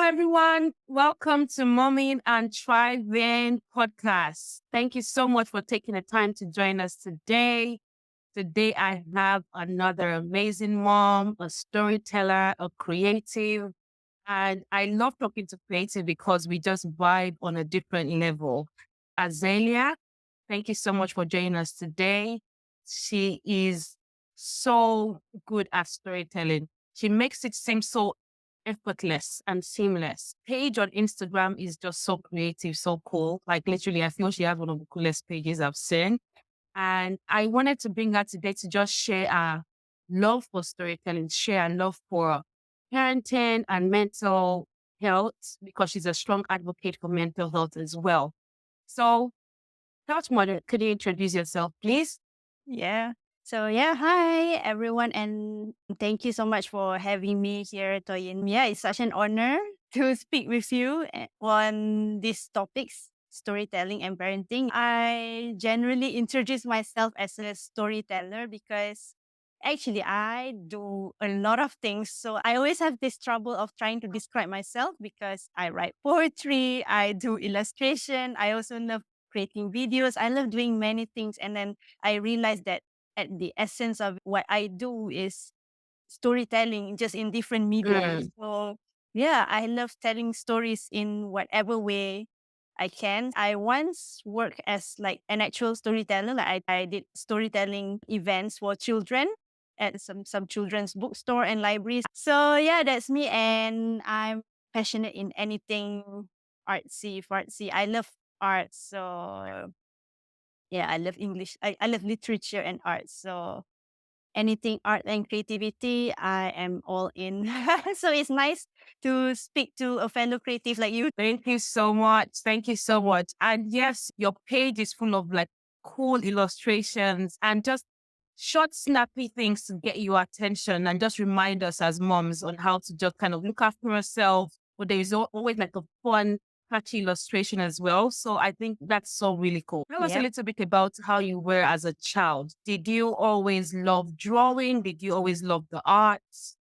everyone. Welcome to Momming and Thriving podcast. Thank you so much for taking the time to join us today. Today, I have another amazing mom, a storyteller, a creative. And I love talking to creative because we just vibe on a different level. Azalia, thank you so much for joining us today. She is so good at storytelling. She makes it seem so effortless and seamless. Page on Instagram is just so creative, so cool. Like literally, I feel she has one of the coolest pages I've seen. And I wanted to bring her today to just share our love for storytelling, share our love for parenting and mental health, because she's a strong advocate for mental health as well. So, Couch Mother, could you introduce yourself, please? Yeah. Hi everyone, and thank you so much for having me here, Toyin. Yeah, it's such an honor to speak with you on these topics, storytelling and parenting. I generally introduce myself as a storyteller because actually I do a lot of things. So I always have this trouble of trying to describe myself because I write poetry, I do illustration, I also love creating videos, I love doing many things, and then I realized that at the essence of what I do is storytelling just in different mediums. Mm. So yeah, I love telling stories in whatever way I can. I once worked as like an actual storyteller. I did storytelling events for children at some children's bookstore and libraries. So yeah, that's me, and I'm passionate in anything artsy. I love art. So yeah, I love English. I love literature and art. So anything art and creativity, I am all in. So it's nice to speak to a fellow creative like you. Thank you so much. Thank you so much. And yes, your page is full of like cool illustrations and just short, snappy things to get your attention and just remind us as moms on how to just kind of look after ourselves. But there is always like a fun, catchy illustration as well. So I think that's so really cool. Tell us a Yep. little bit about how you were as a child. Did you always love drawing? Did you always love the arts?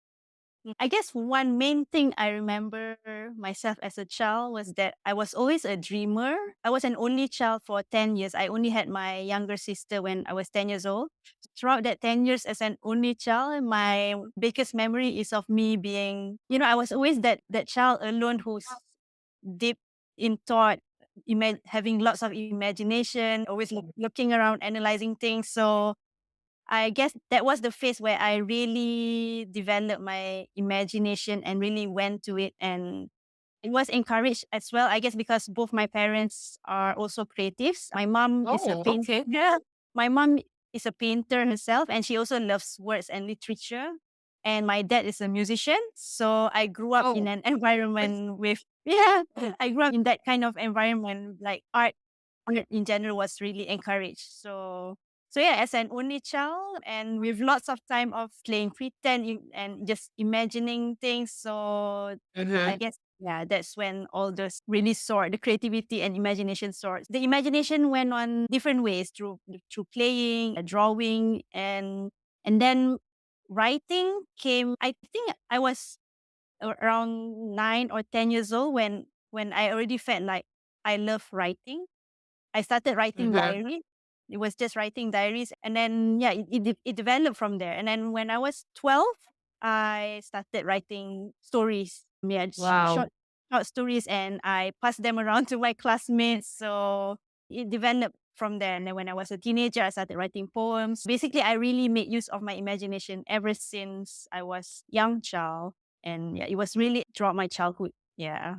I guess one main thing I remember myself as a child was that I was always a dreamer. I was an only child for 10 years. I only had my younger sister when I was 10 years old. Throughout that 10 years as an only child, my biggest memory is of me being, I was always that child alone who's deep in thought, having lots of imagination, always looking around, analyzing things. So I guess that was the phase where I really developed my imagination and really went to it. And it was encouraged as well, I guess, because both my parents are also creatives. My mom is a Oh, painter. okay. Yeah. My mom is a painter herself, and she also loves words and literature. And my dad is a musician. So I grew up in Oh, an environment with, yeah, I grew up in that kind of environment, like art in general was really encouraged. So yeah, as an only child and with lots of time of playing pretend and just imagining things. So I mhm. guess yeah, that's when all those really soared, the creativity and imagination soared. The imagination went on different ways through playing, drawing, and then writing came. I think I was around 9 or 10 years old when I already felt like I love writing. I started writing Mhm. diary. It was just writing diaries, and then yeah, it developed from there. And then when I was 12, I started writing stories. Yeah, Wow. short stories, and I passed them around to my classmates. So it developed from there. And then when I was a teenager, I started writing poems. Basically, I really made use of my imagination ever since I was young child, and yeah, it was really throughout my childhood. Yeah.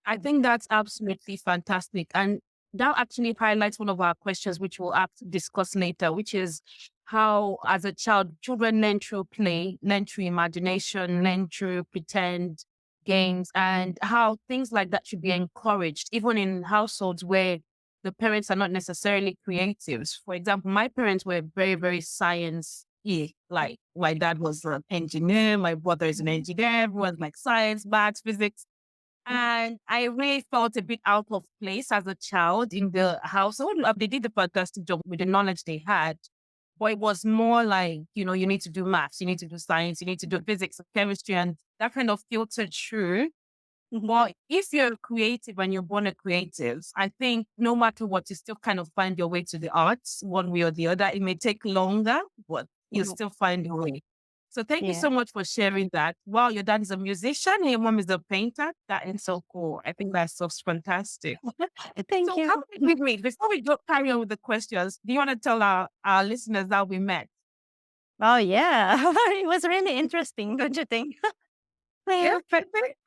I think that's absolutely fantastic. And that actually highlights one of our questions, which we'll have to discuss later, which is how, as a child, children learn through play, learn through imagination, learn through pretend games, and how things like that should be encouraged, even in households where the parents are not necessarily creatives. For example, my parents were very, very science. Like my dad was an engineer, my brother is an engineer, everyone's like science, maths, physics. And I really felt a bit out of place as a child in the household. They did the fantastic job with the knowledge they had, but it was more like, you need to do maths, you need to do science, you need to do physics and chemistry, and that kind of filtered through. Well, if you're creative and you're born a creative, I think no matter what, you still kind of find your way to the arts one way or the other. It may take longer, but you'll Mhm. still find a way. So thank you Yeah. so much for sharing that. Wow, your dad is a musician and your mom is a painter. That is so cool. I think that's so fantastic. Thank So how you. did we meet? Before we go carry on with the questions, do you want to tell our listeners how we met? Oh, yeah. It was really interesting, don't you think? Yeah, Well, perfect.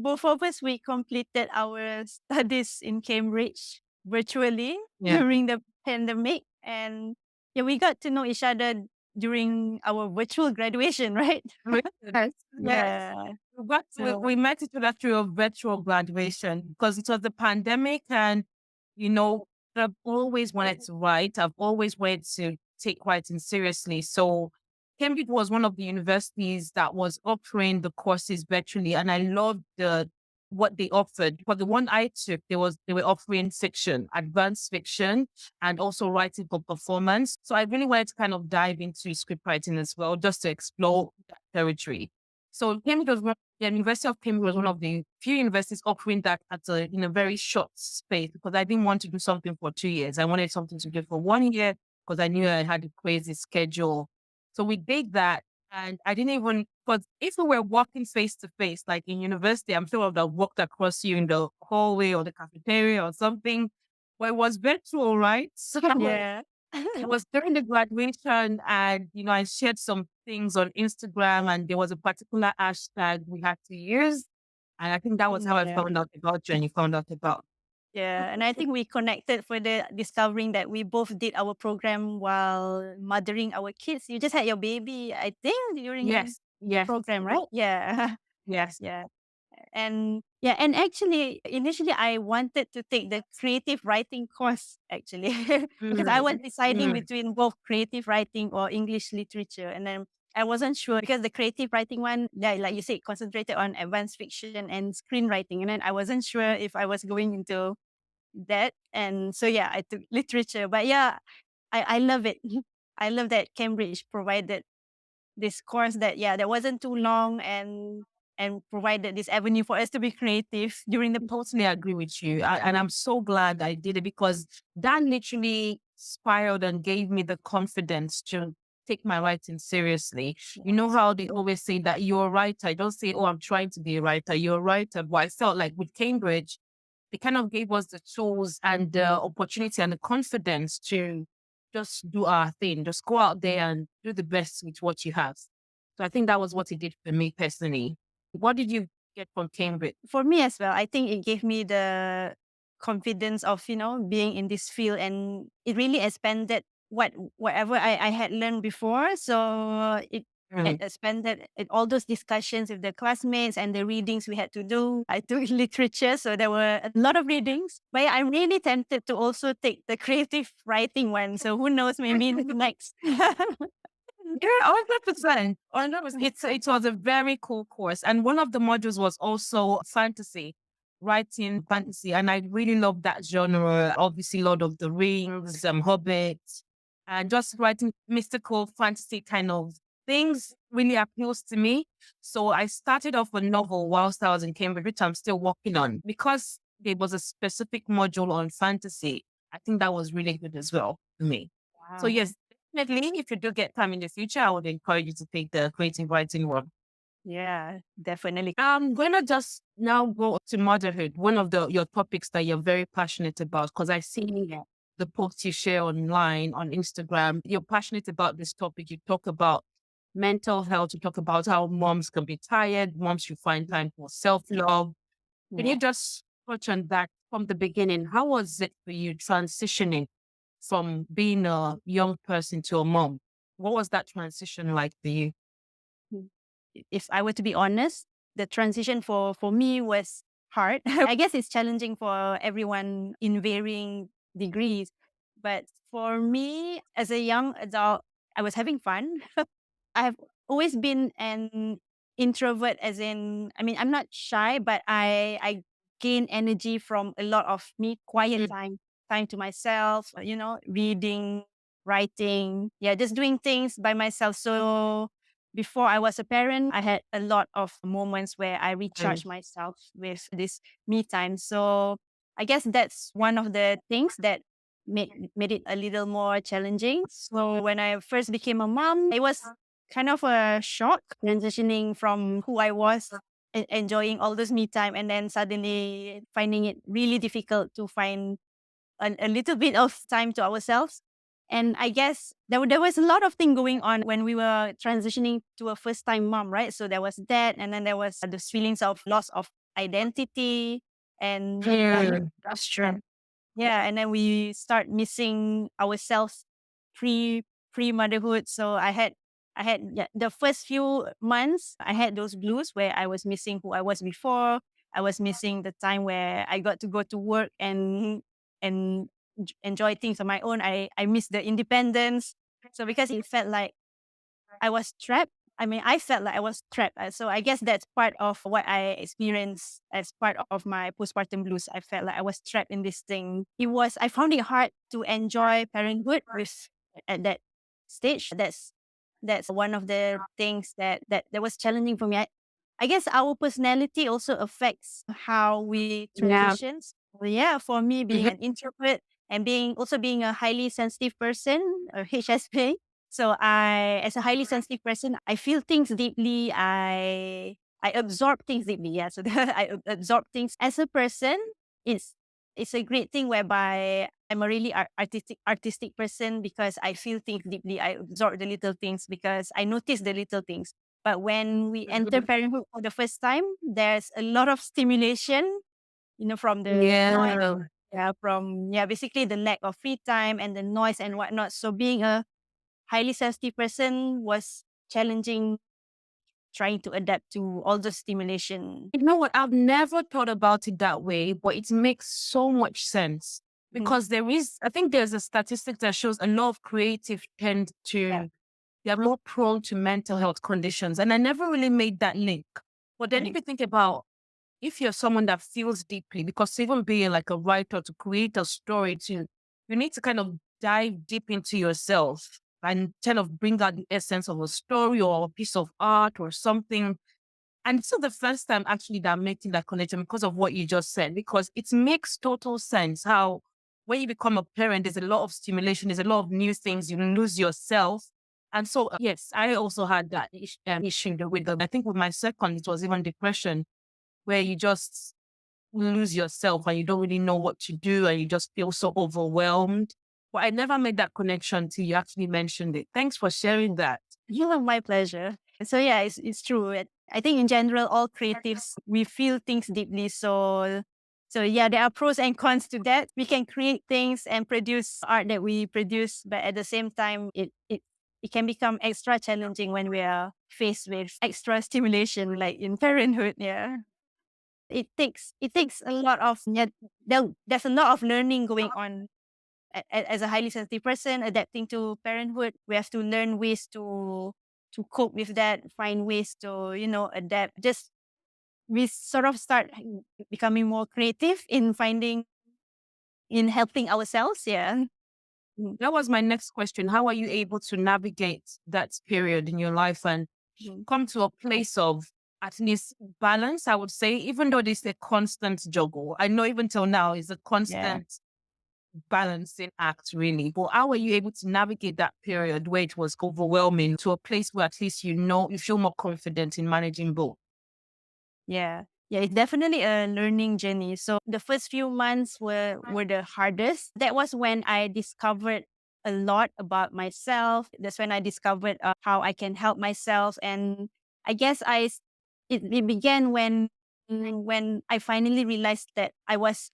both of us, we completed our studies in Cambridge virtually Yeah. during the pandemic. And yeah, we got to know each other during our virtual graduation, right? Yes, yes. Yeah. We So, met each other through a virtual graduation because it was the pandemic and, you know, I've always wanted to write. I've always wanted to take writing seriously. So Cambridge was one of the universities that was offering the courses virtually. And I loved what they offered. For the one I took, they were offering fiction, advanced fiction, and also writing for performance. So I really wanted to kind of dive into script writing as well, just to explore that territory. So the University of Cambridge was one of the few universities offering that in a very short space because I didn't want to do something for 2 years. I wanted something to do for 1 year because I knew I had a crazy schedule. So we did that. And I didn't even, because if we were walking face to face, like in university, I'm sure I would have walked across you in the hallway or the cafeteria or something. But it was virtual, right? So yeah. it was during the graduation, and I shared some things on Instagram, and there was a particular hashtag we had to use. And I think that was how I Yeah. found out about you and you found out about. Yeah, and I think we connected for the discovering that we both did our program while mothering our kids. You just had your baby, I think, during Yes, yes, program, right? Yeah. yes. Yeah. And yeah, and actually initially I wanted to take the creative writing course actually because I was Mm, deciding mm, between both creative writing or English literature. And then I wasn't sure because the creative writing one, yeah, like you said, concentrated on advanced fiction and screenwriting. And then I wasn't sure if I was going into that. And so yeah, I took literature. But yeah, I love it. I love that Cambridge provided this course that yeah, that wasn't too long and provided this avenue for us to be creative during the totally agree with you. And I'm so glad I did it because that literally spiraled and gave me the confidence to take my writing seriously. You know how they always say that you're a writer. Don't say, oh, I'm trying to be a writer. You're a writer. But I felt like with Cambridge, they kind of gave us the tools and the opportunity and the confidence to just do our thing, just go out there and do the best with what you have. So I think that was what it did for me personally. What did you get from Cambridge? for me as well. I think it gave me the confidence of, being in this field, and it really expanded whatever I had learned before. So it Mm. expanded all those discussions with the classmates and the readings we had to do. I took literature, so there were a lot of readings. But yeah, I'm really tempted to also take the creative writing one. So who knows, maybe next. Yeah, 100%. 100%. It was a very cool course. And one of the modules was also fantasy, writing fantasy. And I really love that genre. Obviously, Lord of the Rings, Hobbit, and just writing mystical fantasy kind of things really appeals to me. So I started off a novel whilst I was in Cambridge, which I'm still working on because there was a specific module on fantasy. I think that was really good as well for me. So Wow. yes, definitely, if you do get time in the future, I would encourage you to take the creative writing one. Yeah, definitely. I'm gonna just now go to motherhood, one of your topics that you're very passionate about, because I see the posts you share online on Instagram. You're passionate about this topic. You talk about mental health. You talk about how moms can be tired. Moms should find time for self-love. Can Yeah. you just touch on that from the beginning? How was it for you transitioning from being a young person to a mom? What was that transition like for you? Mm. If I were to be honest, the transition for me was hard. I guess it's challenging for everyone in varying degrees. But for me, as a young adult, I was having fun. I have always been an introvert, as in, I mean, I'm not shy, but I gain energy from a lot of me quiet Mm, time to myself, reading, writing, yeah, just doing things by myself. So before I was a parent, I had a lot of moments where I Mm. recharged myself with this me time. So I guess that's one of the things that made it a little more challenging. So when I first became a mom, it was kind of a shock transitioning from who I was enjoying all this me time and then suddenly finding it really difficult to find a little bit of time to ourselves. And I guess there was a lot of thing going on when we were transitioning to a first time mom, right? So there was that, and then there was those feelings of loss of identity, and That's true. yeah, and then we start missing ourselves pre pre motherhood. So I had yeah, the first few months I had those blues where I was missing who I was before. I was missing the time where I got to go to work and enjoy things on my own. I miss the independence. So because it felt like I was trapped. I mean, I felt like I was trapped. So I guess that's part of what I experienced as part of my postpartum blues. I felt like I was trapped in this thing. I found it hard to enjoy parenthood with at that stage. That's one of the things that was challenging for me. I guess our personality also affects how we Yeah. transition. So yeah, for me being Mhm. an introvert and being a highly sensitive person, or HSP, so as a highly sensitive person, I feel things deeply. I absorb things deeply. Yeah. So I absorb things as a person. It's it's a great thing whereby I'm a really artistic person because I feel things deeply. I absorb the little things because I notice the little things. But when we enter parenthood for the first time, there's a lot of stimulation, from the noise. Yeah. Yeah, from basically the lack of free time and the noise and whatnot. So being a highly sensitive person was challenging trying to adapt to all the stimulation. You know what? I've never thought about it that way, but it makes so much sense Mhm. because I think there's a statistic that shows a lot of creative tend Yeah. to, they're more prone to mental health conditions. And I never really made that link. But then if Mhm. you think about, if you're someone that feels deeply, because even being like a writer to create a story to, you need to kind of dive deep into yourself and kind of bring out the essence of a story or a piece of art or something. And it's not the first time actually that I'm making that connection because of what you just said, because it makes total sense how when you become a parent, there's a lot of stimulation, there's a lot of new things, you lose yourself. And so, yes, I also had that issue with them. I think with my second, it was even depression, where you just lose yourself and you don't really know what to do and you just feel so overwhelmed. But I never made that connection till you actually mentioned it. Thanks for sharing that. Yeah, my pleasure. So yeah, it's true. I think in general, all creatives we feel things deeply. So yeah, there are pros and cons to that. We can create things and produce art that we produce, but at the same time, it can become extra challenging when we are faced with extra stimulation, like in parenthood. Yeah. It takes a lot of there's a lot of learning going on as a highly sensitive person adapting to parenthood. We have to learn ways to cope with that, find ways to adapt. Just we sort of start becoming more creative in helping ourselves. Yeah. Mm. That was my next question. How are you able to navigate that period in your life and Mhm. come to a place of at least balance? I would say, even though it's a constant juggle, I know even till now it's a Yeah. constant balancing act, really. But how were you able to navigate that period where it was overwhelming to a place where at least you feel more confident in managing both? Yeah. Yeah, it's definitely a learning journey. So the first few months were the hardest. That was when I discovered a lot about myself. That's when I discovered how I can help myself. And I guess it began when I finally realized that I was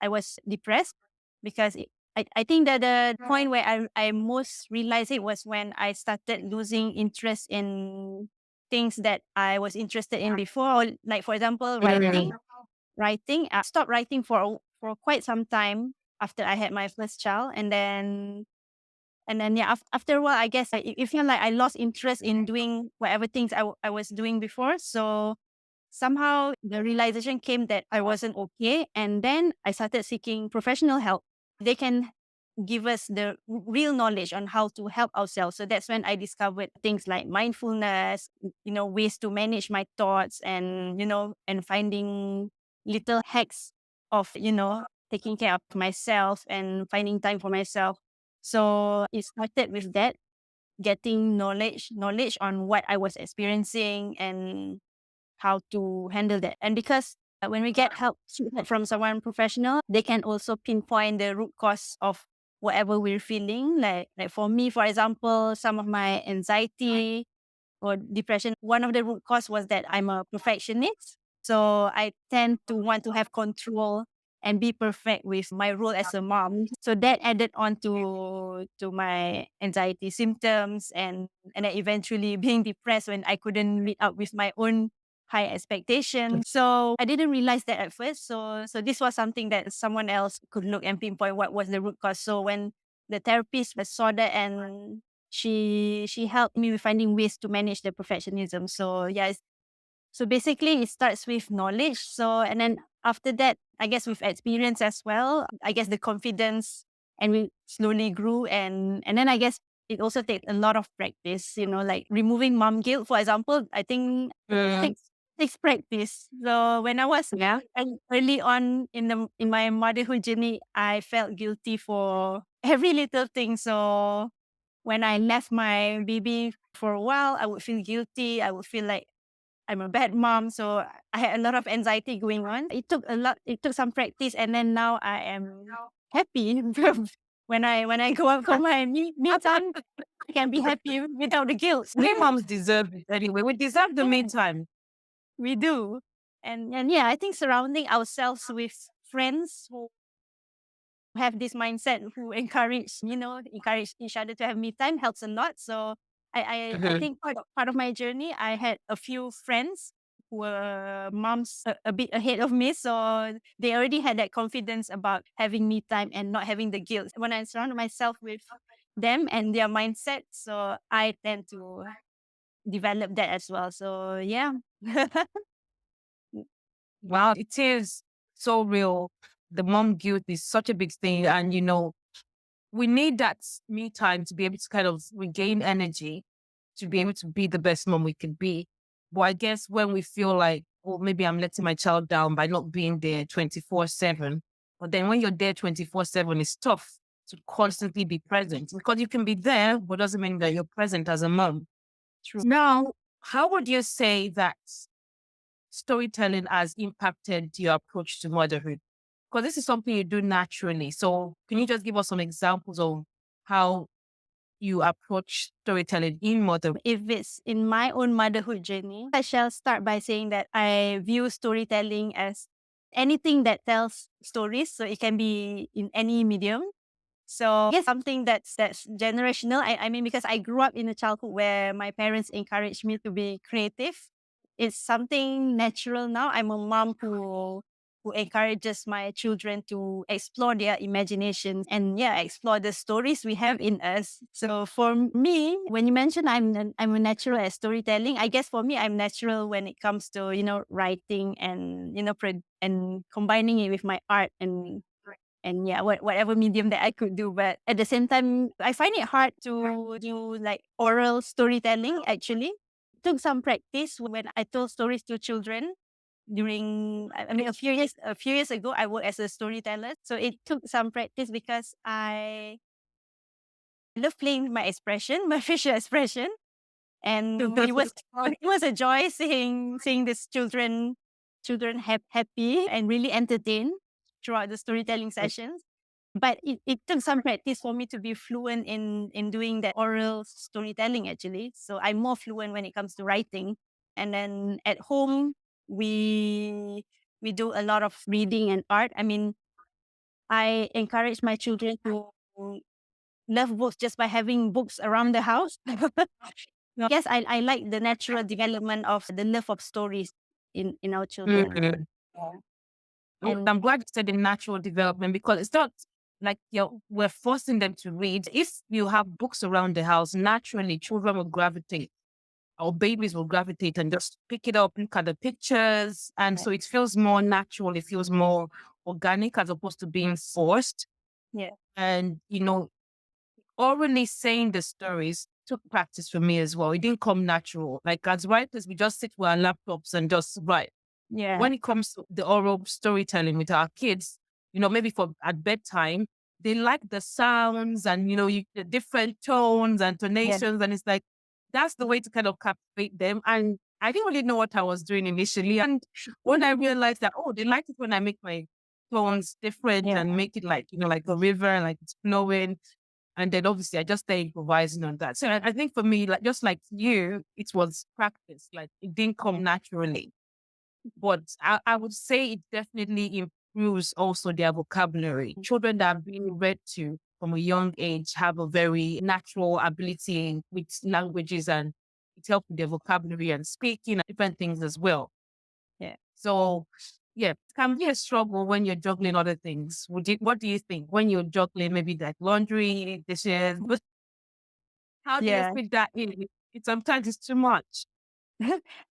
depressed because I think that the point where I most realized it was when I started losing interest in things that I was interested in before, like for example, writing. Mm. Writing, I stopped writing for quite some time after I had my first child, and then yeah, after a while, I guess it felt like I lost interest in doing whatever things I was doing before. So somehow the realization came that I wasn't okay, and then I started seeking professional help. They can give us the real knowledge on how to help ourselves. So that's when I discovered things like mindfulness, ways to manage my thoughts, and, and finding little hacks of, taking care of myself and finding time for myself. So it started with that, getting knowledge on what I was experiencing and how to handle that. And because when we get help from someone professional, they can also pinpoint the root cause of whatever we're feeling. Like for me, for example, some of my anxiety or depression, one of the root cause was that I'm a perfectionist. So I tend to want to have control and be perfect with my role as a mom. So that added on to my anxiety symptoms, and then eventually being depressed when I couldn't meet up with my own high expectations. So I didn't realize that at first. So this was something that someone else could look and pinpoint what was the root cause. So when the therapist saw that, and she helped me with finding ways to manage the perfectionism. So yeah, so basically it starts with knowledge. So and then after that, I guess with experience as well, I guess the confidence and we slowly grew, and then I guess it also takes a lot of practice, like removing mom guilt, for example. I think takes practice. So when I was early on in my motherhood journey, I felt guilty for every little thing. So when I left my baby for a while, I would feel guilty. I would feel like I'm a bad mom. So I had a lot of anxiety going on. It took some practice, and then now I am happy. When I go out for my me time, I can be happy without the guilt. We moms deserve it anyway. We deserve the me time. We do. And yeah, I think surrounding ourselves with friends who have this mindset, who encourage each other to have me time, helps a lot. So I think part of my journey, I had a few friends who were moms a bit ahead of me. So they already had that confidence about having me time and not having the guilt. When I surround myself with them and their mindset, so I tend to develop that as well. So yeah. Wow, it is so real. The mom guilt is such a big thing. And, we need that me time to be able to kind of regain energy, to be able to be the best mom we can be. But I guess when we feel like, oh, maybe I'm letting my child down by not being there 24/7. But then when you're there 24/7, it's tough to constantly be present, because you can be there, but doesn't mean that you're present as a mom. True. Now, how would you say that storytelling has impacted your approach to motherhood? Because this is something you do naturally. So can you just give us some examples of how you approach storytelling in motherhood? If it's in my own motherhood journey, I shall start by saying that I view storytelling as anything that tells stories. So it can be in any medium. So I guess something that's generational. I mean, because I grew up in a childhood where my parents encouraged me to be creative. It's something natural now. I'm a mom who encourages my children to explore their imagination and explore the stories we have in us. So for me, when you mentioned I'm a natural at storytelling, I guess for me I'm natural when it comes to writing and and combining it with my art and whatever medium that I could do. But at the same time, I find it hard to do like oral storytelling. Actually, took some practice when I told stories to children during. I mean, a few years ago, I worked as a storyteller, so it took some practice because I love playing my expression, my facial expression, and it was a joy seeing these children happy and really entertained throughout the storytelling sessions. But it took some practice for me to be fluent in doing that oral storytelling actually. So I'm more fluent when it comes to writing. And then at home we do a lot of reading and art. I mean, I encourage my children to love books just by having books around the house. Yes, I like the natural development of the love of stories in our children. Mhm. Yeah. And I'm glad you said the natural development, because it's not like we're forcing them to read. If you have books around the house, naturally children will gravitate, or babies will gravitate and just pick it up, look at the pictures. And so it feels more natural, it feels more organic as opposed to being forced. Yeah. And, orally saying the stories took practice for me as well. It didn't come natural. Like as writers, we just sit with our laptops and just write. Yeah. When it comes to the oral storytelling with our kids, maybe for at bedtime, they like the sounds and, the different tones and Yeah. tonations. And it's like, that's the way to kind of captivate them. And I didn't really know what I was doing initially. And when I realized that, oh, they like it when I make my tones different Yeah. and make it like, like a river, like it's flowing. And then obviously I just started improvising on that. So I think for me, like just like you, it was practice. Like it didn't come naturally. But I would say it definitely improves also their vocabulary. Children that are being read to from a young age have a very natural ability with languages, and it helps with their vocabulary and speaking and different things as well. Yeah. So yeah, it can be a struggle when you're juggling other things. What do you think when you're juggling maybe like laundry, dishes? But how do you Yeah. fit that in? Sometimes it's too much.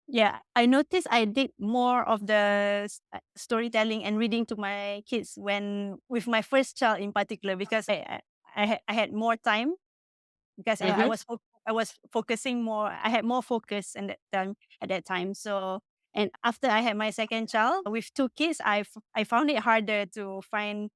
Yeah, I noticed I did more of the storytelling and reading to my kids when with my first child in particular, because I had more time, because Mm-hmm. I was focusing more. I had more focus in that time at that time. So, and after I had my second child with two kids, I found it harder to find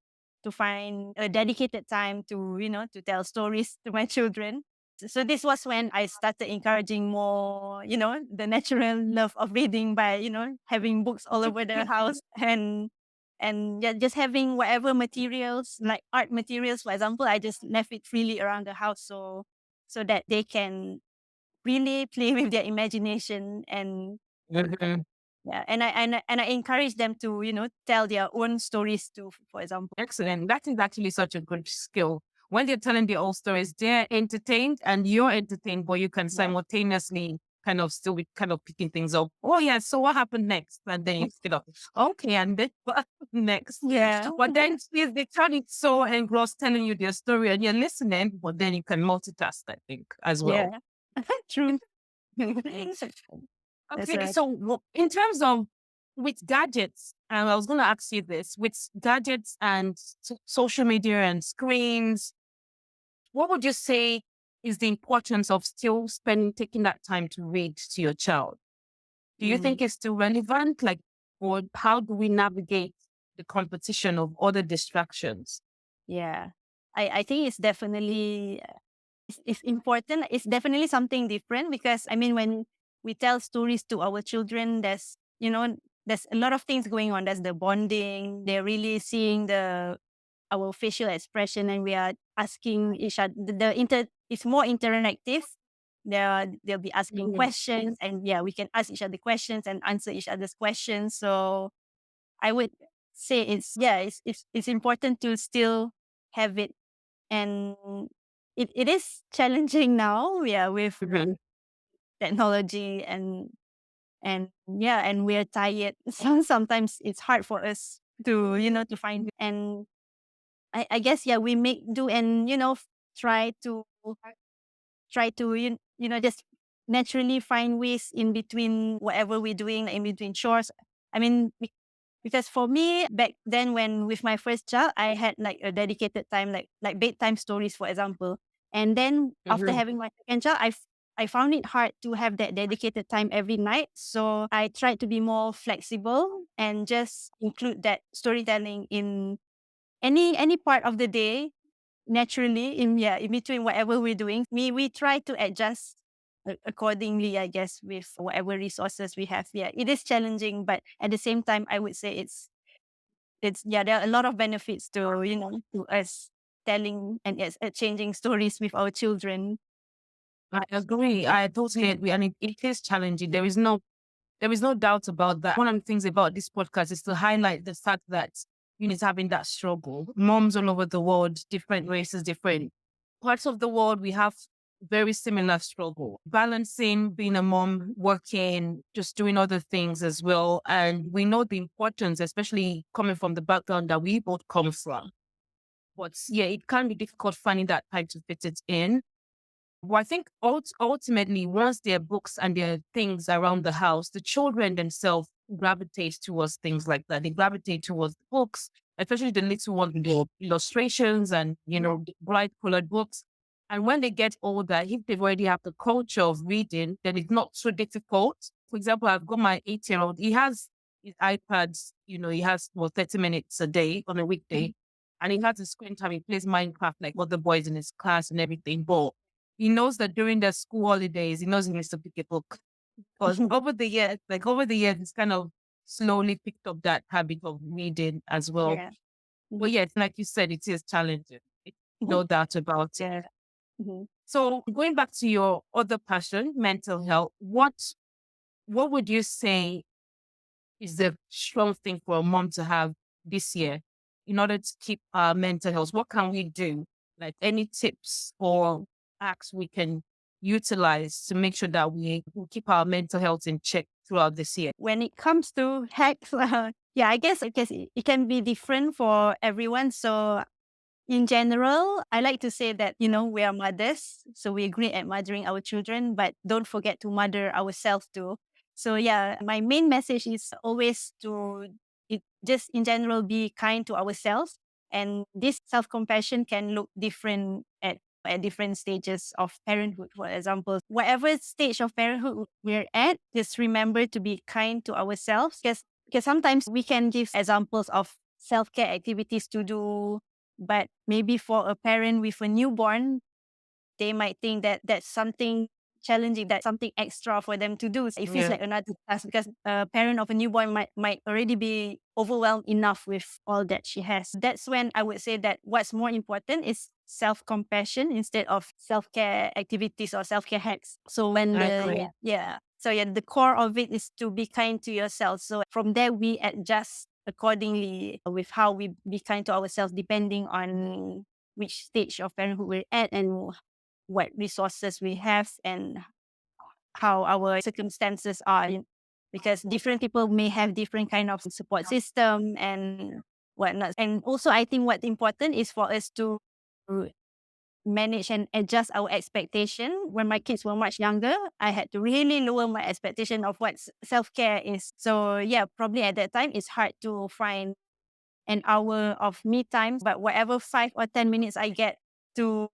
a dedicated time to to tell stories to my children. So this was when I started encouraging more, the natural love of reading by, having books all over the house, and yeah, just having whatever materials, like art materials, for example, I just left it freely around the house, so that they can really play with their imagination. And Mm-hmm. yeah, and I encourage them to, tell their own stories too, for example. Excellent. That is actually such a good skill. When they're telling their old stories, they're entertained and you're entertained, but you can Yeah. simultaneously kind of still be kind of picking things up. Oh yeah, so what happened next? And then you get up. Okay, and then what happened next? Yeah. But then they turn it so engrossed telling you their story and you're listening, but then you can multitask, I think, as well. Yeah. True. That's Okay, right. so in terms of with gadgets, and I was going to ask you this, with gadgets and social media and screens, what would you say is the importance of still taking that time to read to your child? Do you Mm. think it's still relevant? Like, or how do we navigate the competition of other distractions? Yeah. I think it's definitely it's important. It's definitely something different, because I mean, when we tell stories to our children, there's a lot of things going on. There's the bonding. They're really seeing our facial expression, and we are asking each other. It's more interactive. They'll be asking Mhm. questions, and yeah, we can ask each other questions and answer each other's questions. So I would say it's important to still have it. And it is challenging now, yeah, with Mhm. technology, and yeah, and we're tired. So sometimes it's hard for us to, to find, and I guess, yeah, we make do, and try to just naturally find ways in between whatever we're doing, in between chores. I mean, because for me, back then, when with my first child, I had like a dedicated time, like bedtime stories, for example. And then after Mhm. having my second child, I found it hard to have that dedicated time every night. So I tried to be more flexible and just include that storytelling in any part of the day, naturally, in between whatever we're doing. We try to adjust accordingly, I guess, with whatever resources we have. Yeah, it is challenging, but at the same time, I would say it's yeah, there are a lot of benefits to, to us telling and changing stories with our children. I agree. I totally agree. And it is challenging. There is no doubt about that. One of the things about this podcast is to highlight the fact that is having that struggle. Moms all over the world, different races, different parts of the world, we have very similar struggle. Balancing being a mom, working, just doing other things as well. And we know the importance, especially coming from the background that we both come from. But yeah, it can be difficult finding that time to fit it in. Well, I think ultimately, once there are books and there are things around the house, the children themselves gravitate towards things like that. They gravitate towards books, especially the little ones with the illustrations and, the bright colored books. And when they get older, if they've already have the culture of reading, then it's not so difficult. For example, I've got my 8-year-old. He has his iPads, he has 30 minutes a day on a weekday. And he has his screen time. He plays Minecraft like other boys in his class and everything. But he knows that during the school holidays, he knows he needs to pick a book. Because over the years, it's kind of slowly picked up that habit of reading as well. Yeah. But yes, like you said, it is challenging. No doubt about it. Yeah. Mhm. So going back to your other passion, mental health, what would you say is the strong thing for a mom to have this year in order to keep our mental health? What can we do? Like any tips or acts we can utilize to make sure that we keep our mental health in check throughout this year? When it comes to hacks, yeah, I guess it can be different for everyone. So in general, I like to say that, we are mothers, so we're great at mothering our children, but don't forget to mother ourselves too. So yeah, my main message is always just in general, be kind to ourselves. And this self-compassion can look different at different stages of parenthood. For example, whatever stage of parenthood we're at, just remember to be kind to ourselves, because sometimes we can give examples of self-care activities to do, but maybe for a parent with a newborn, they might think that that's something challenging, that's something extra for them to do. It feels Yeah, like another task because a parent of a newborn might already be overwhelmed enough with all that she has. That's when I would say that what's more important is self-compassion instead of self-care activities or self-care hacks. So when I the agree. yeah. So yeah, the core of it is to be kind to yourself. So from there we adjust accordingly with how we be kind to ourselves depending on which stage of parenthood we're at and what resources we have and how our circumstances are. Because different people may have different kind of support system and whatnot. And also, I think what's important is for us to manage and adjust our expectation. When my kids were much younger, I had to really lower my expectation of what self-care is. So yeah, probably at that time, it's hard to find an hour of me time, but whatever 5 or 10 minutes I get to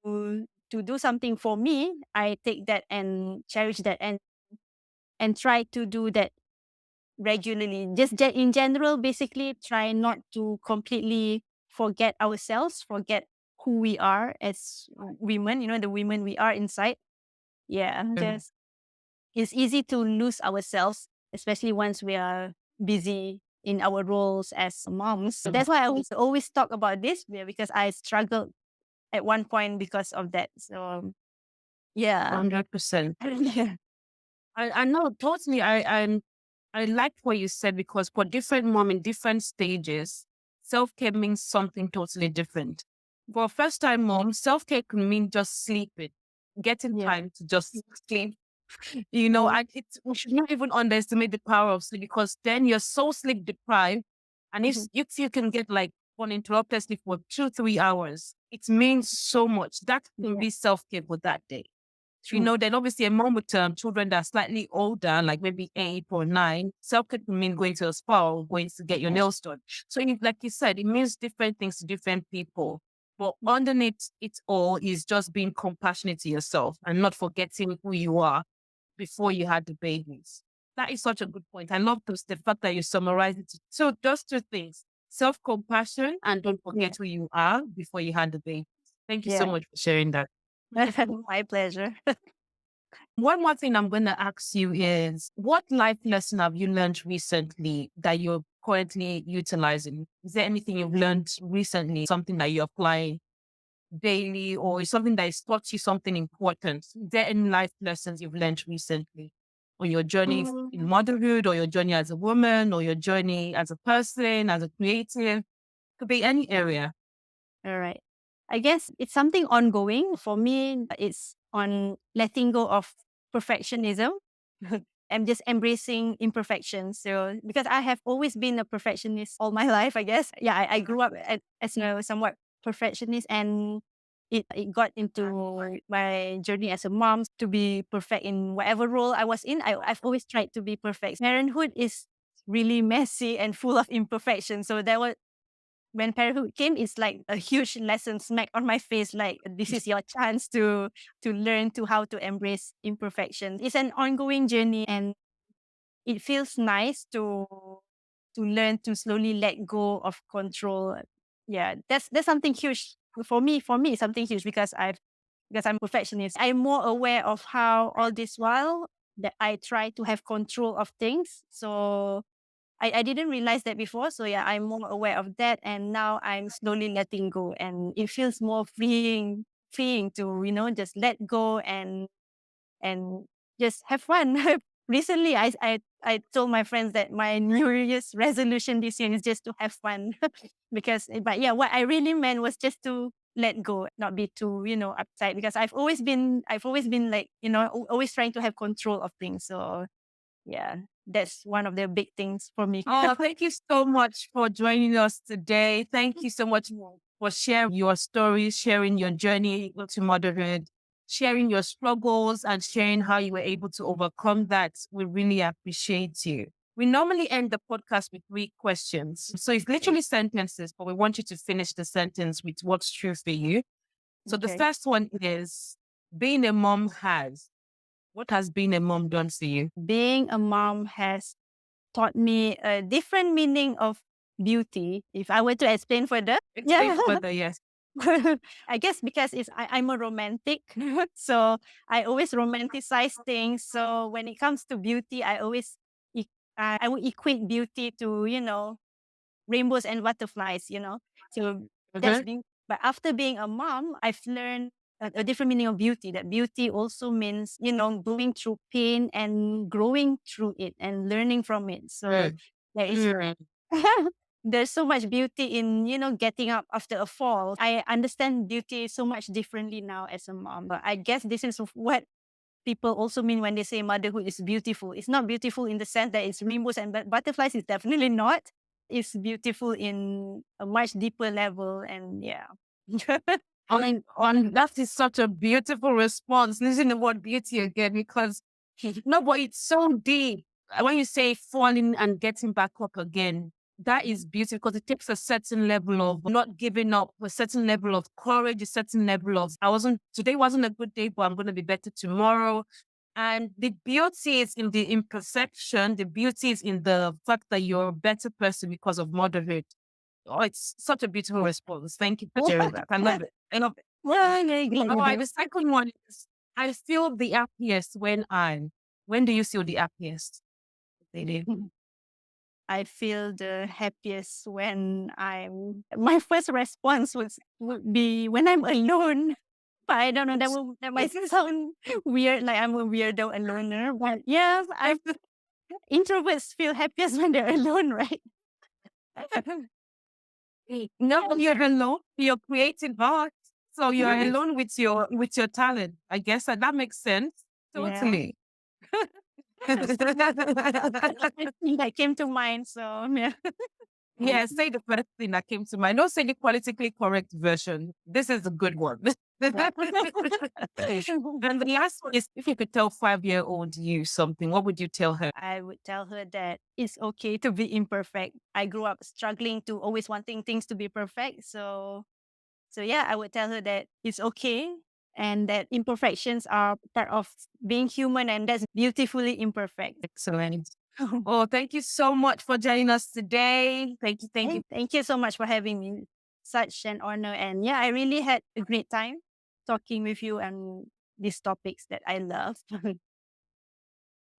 do something for me, I take that and cherish that and try to do that regularly. Just in general, basically try not to completely forget ourselves, forget who we are as women, the women we are inside. Yeah, Mhm. just it's easy to lose ourselves, especially once we are busy in our roles as moms. So that's why I always talk about this because I struggled at one point because of that. So yeah. 100%. Yeah. I know totally. I like what you said because for different mom in different stages, self care means something totally different. For a first time mom, self care can mean just sleeping, getting Yeah. time to just sleep. Mhm. We should not even underestimate the power of sleep because then you're so sleep deprived, and Mhm. if you can get like uninterrupted sleep for 2-3 hours, it means so much. That can Yeah. be self care for that day. True. Then obviously a mom with children that are slightly older, like maybe 8 or 9, self-care can mean going to a spa or going to get your nails done. So like you said, it means different things to different people. But underneath it all is just being compassionate to yourself and not forgetting who you are before you had the babies. That is such a good point. I love the fact that you summarized it. So just two things: self-compassion and don't Yeah. forget who you are before you had the babies. Thank you so Yeah. much for sharing that. My pleasure. One more thing I'm going to ask you is what life lesson have you learned recently that you're currently utilizing? Is there anything you've learned recently, something that you apply daily, or is something that has taught you something important? Is there any life lessons you've learned recently on your journey in Mm. motherhood, or your journey as a woman, or your journey as a person, as a creative? Could be any area. All right. I guess it's something ongoing. For me, it's on letting go of perfectionism. I'm just embracing imperfections. So, because I have always been a perfectionist all my life, I guess. Yeah, I grew up as a somewhat perfectionist, and it got into my journey as a mom to be perfect in whatever role I was in. I've always tried to be perfect. Parenthood is really messy and full of imperfections. So that was when parenthood came, it's like a huge lesson smack on my face. Like, this is your chance to learn to how to embrace imperfections. It's an ongoing journey, and it feels nice to learn to slowly let go of control. Yeah, that's something huge for me. For me, it's something huge because I'm a perfectionist. I'm more aware of how all this while that I try to have control of things. So I didn't realize that before. So yeah, I'm more aware of that, and now I'm slowly letting go, and it feels more freeing to just let go and just have fun. Recently, I told my friends that my New Year's resolution this year is just to have fun, but yeah, what I really meant was just to let go, not be too uptight, because I've always been like always trying to have control of things. So yeah, that's one of the big things for me. Oh, thank you so much for joining us today. Thank you so much for sharing your stories, sharing your journey to motherhood, sharing your struggles, and sharing how you were able to overcome that. We really appreciate you. We normally end the podcast with 3 questions. So it's literally sentences, but we want you to finish the sentence with what's true for you. So the Okay. first one is, being a mom has. What has being a mom done for you? Being a mom has taught me a different meaning of beauty. If I were to explain further, Explain further, yes. I guess because I'm a romantic, so I always romanticize things. So when it comes to beauty, e- I would equate beauty to rainbows and butterflies. So that's Okay. being. But after being a mom, I've learned a different meaning of beauty. That beauty also means going through pain and growing through it and learning from it. So Mm. there is Mm. there's so much beauty in getting up after a fall. I understand beauty so much differently now as a mom. But I guess this is what people also mean when they say motherhood is beautiful. It's not beautiful in the sense that it's rainbows and butterflies. It's definitely not. It's beautiful in a much deeper level, and yeah. That is such a beautiful response. Listen to the word beauty again, because no, but it's so deep. When you say falling and getting back up again, that is beautiful because it takes a certain level of not giving up, a certain level of courage, a certain level of, today wasn't a good day, but I'm going to be better tomorrow. And the beauty is in the imperfection. The beauty is in the fact that you're a better person because of motherhood. Oh, it's such a beautiful response. Thank you for sharing that. I love it. I love it. Yeah, yeah, yeah, All you right, do. the second one is, I feel the happiest when do you feel the happiest? Lady? I feel the happiest when my first response would be when I'm alone. But I don't know, that might sound weird, like I'm a weirdo, a loner. But yeah, introverts feel happiest when they're alone, right? No, you're alone. You're creating art. So you're alone with your talent. I guess that makes sense. Yeah. Totally. That came to mind. So yeah. Yeah, say the first thing that came to mind. Don't say the politically correct version. This is a good one. Yeah. And the last one is, if you could tell 5-year-old you something, what would you tell her? I would tell her that it's okay to be imperfect. I grew up struggling to always wanting things to be perfect. So yeah, I would tell her that it's okay and that imperfections are part of being human, and that's beautifully imperfect. Excellent. Oh, thank you so much for joining us today. Thank you. Thank you. Thank you so much for having me. Such an honor. And yeah, I really had a great time talking with you on these topics that I love.